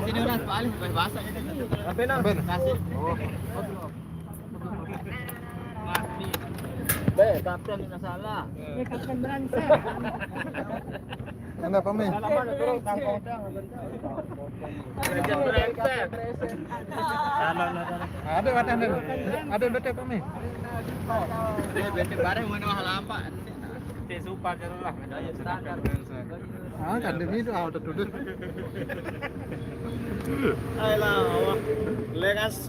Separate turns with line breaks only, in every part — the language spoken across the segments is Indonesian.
Kasih dia udah balik, bahasa gitu.
Apa nak?
Kasih. Oh. Be, kapten ini salah.
Kapten beransek.
Kenapa, Mi? Ada ada apa, Mi?
Benteng bareng mana mahal apa?
Supa kan lah.
Ah, kan demi itu auto duduk.
Ayolah, lengas.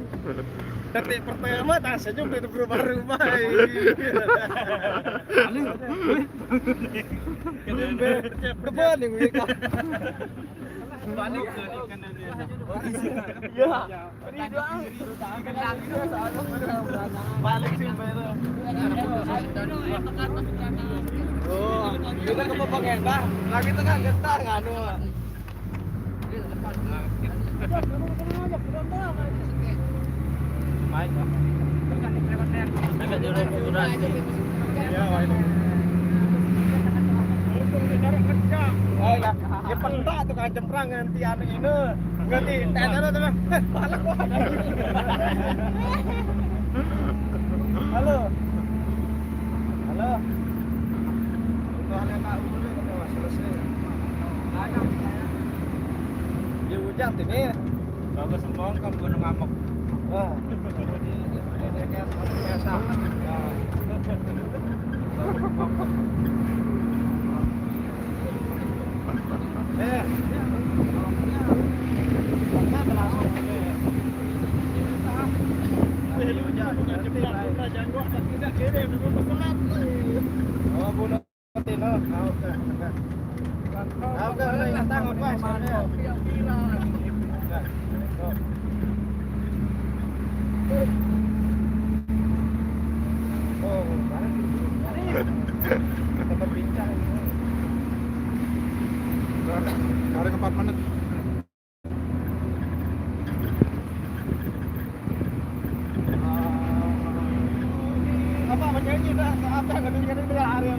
Detik pertama tak senyum itu berubah-ubah. Depan nih gue. Balik ikan dia. Ya. Ini doang. Balik sih bayar. Oh, kita ke Papua Dah. Lagi tengah getah nganu. Main.
Agak durasi.
Ya, main. Oh ya, ya pentak tuh kan jemprang nanti anu ini. Ganti tenan tuh. Balak kok. Halo. Halo. Itu ada tak boleh kalau selesai. Ya hujan ini. Bagus sembong kan gunung ngamuk. Wah. Ini kayak biasa. Oh, bunuh tino. Oke, tang apa? Oh, tempat bincang.
Ada 4 menit.
Apa menyanyi dah? Apa yang ngedengerin itu hari?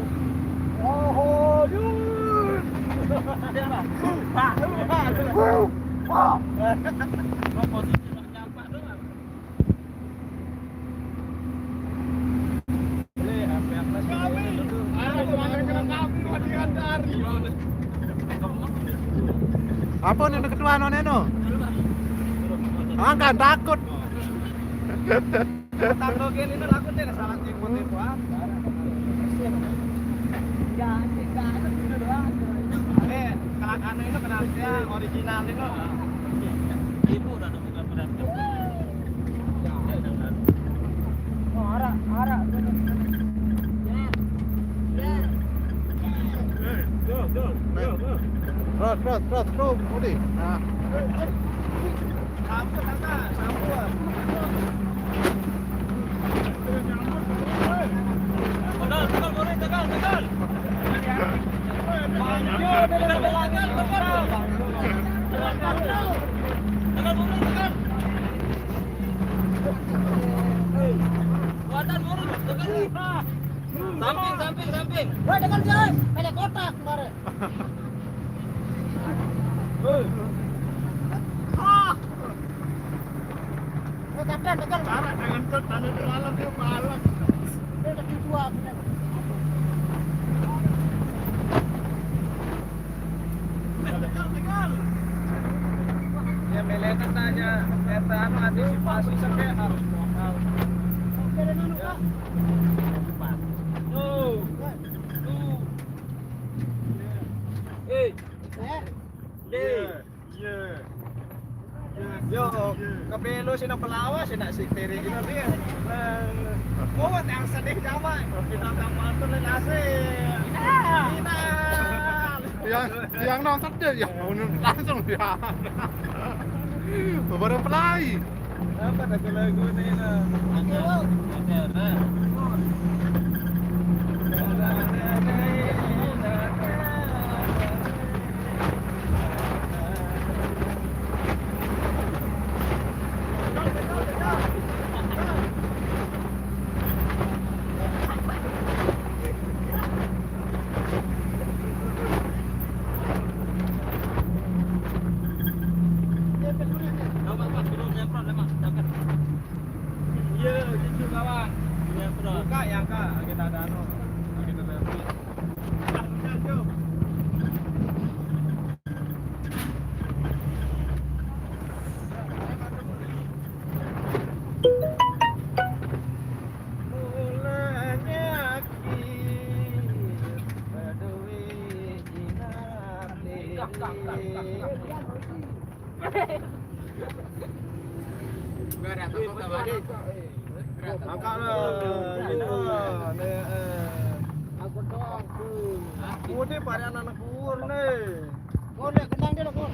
Oh, dude.
Apa nih kedua noneno? Angkat takut.
Tanggal gini itu aku tidak salah tipu-tipu apa. Kelak itu kenapa original itu?
Ibu udah bukan berat.
Oh, arak.
Terus, Budi. Nah.
Sampur. Tegal.
Samping.
Wah, dekat jalan. Ada kotak kemarin. Kapten, dekat.
Jangan tanda di dalam dia malam.
Dekat dua.
Tegal. Ya melekat aja. Eta anu antisipasi sampai harus lokal. Yo, kabelo sila palawas, sila siktiri kita dia. Kuat yang sedih sama, kita kampantun na nasi.
Yang nonton dia ya langsung dia. Baru pelai.
Apa dah lagu ni na?
Nomor 4 dulu nyemprot lemak. Jangan.
Iya, cucu kawan.
Nyemprot.
Buka ya kak, kita ada anu, kita ada. Mulanya
Aku doang tuh.
Udah pada anak-anak kur nih.
Kau lihat kembang dia lah kau.